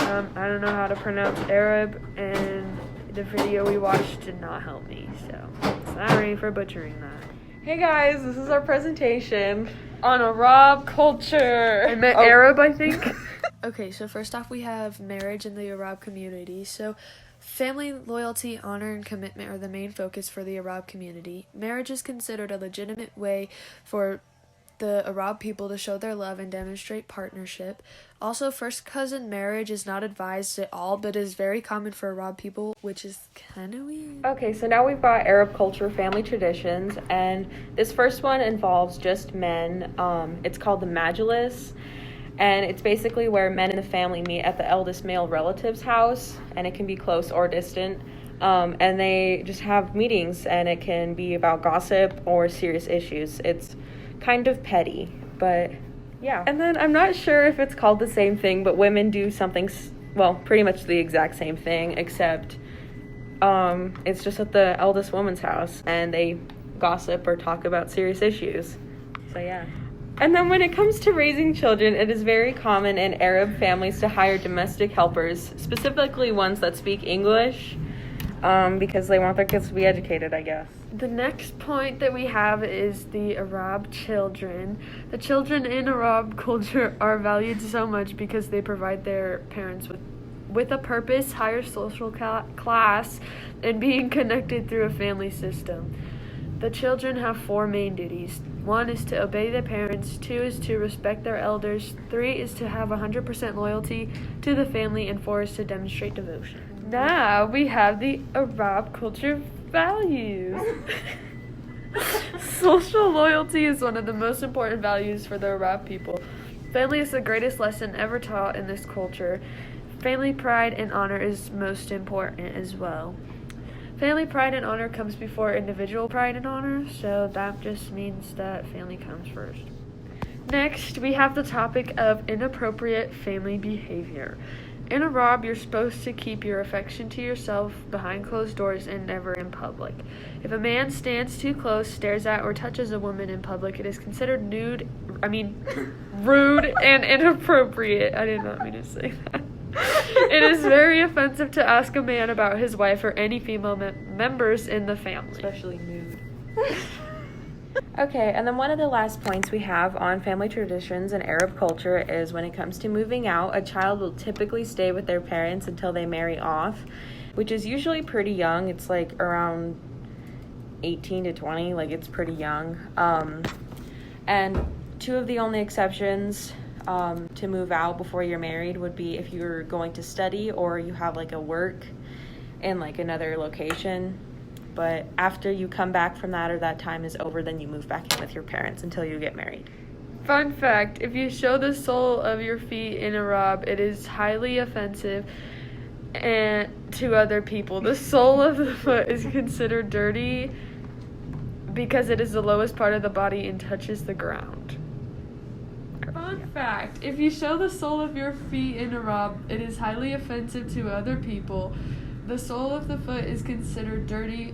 I don't know how to pronounce Arab, and the video we watched did not help me, so sorry for butchering that. Hey guys, this is our presentation on Arab culture. I meant Arab, I think. Okay, so first off we have marriage in the Arab community. So family, loyalty, honor, and commitment are the main focus for the Arab community. Marriage is considered a legitimate way for the Arab people to show their love and demonstrate partnership. Also, first cousin marriage is not advised at all, but is very common for Arab people, which is kind of weird. Okay, so now we've got Arab culture, family traditions, and this first one involves just men. It's called the Majlis, and it's basically where men in the family meet at the eldest male relative's house, and it can be close or distant. And they just have meetings, and it can be about gossip or serious issues. It's kind of petty, but yeah. And then I'm not sure if it's called the same thing, but women do something, pretty much the exact same thing, except it's just at the eldest woman's house, and they gossip or talk about serious issues. So yeah. And then when it comes to raising children, it is very common in Arab families to hire domestic helpers, specifically ones that speak English, because they want their kids to be educated, I guess. The next point that we have is the Arab children. The children in Arab culture are valued so much because they provide their parents with a purpose, higher social class, and being connected through a family system. The children have 4 main duties. 1 is to obey their parents, 2 is to respect their elders, 3 is to have 100% loyalty to the family, and 4 is to demonstrate devotion. Now we have the Arab culture values. Social loyalty is one of the most important values for the Arab people. Family is the greatest lesson ever taught in this culture. Family pride and honor is most important as well. Family pride and honor comes before individual pride and honor, so that just means that family comes first. Next, we have the topic of inappropriate family behavior. In Arab, you're supposed to keep your affection to yourself behind closed doors and never in public. If a man stands too close, stares at, or touches a woman in public, it is considered rude and inappropriate. I did not mean to say that. It is very offensive to ask a man about his wife or any female members in the family. Especially nude. Okay, and then one of the last points we have on family traditions and Arab culture is when it comes to moving out, a child will typically stay with their parents until they marry off, which is usually pretty young. It's like around 18 to 20, like it's pretty young. And 2 of the only exceptions to move out before you're married would be if you're going to study or you have like a work in like another location. But after you come back from that or that time is over, then you move back in with your parents until you get married. Fun fact, if you show the sole of your feet in Arab, it is highly offensive and to other people. The sole of the foot is considered dirty because it is the lowest part of the body and touches the ground. Fun fact, if you show the sole of your feet in Arab, it is highly offensive to other people. The sole of the foot is considered dirty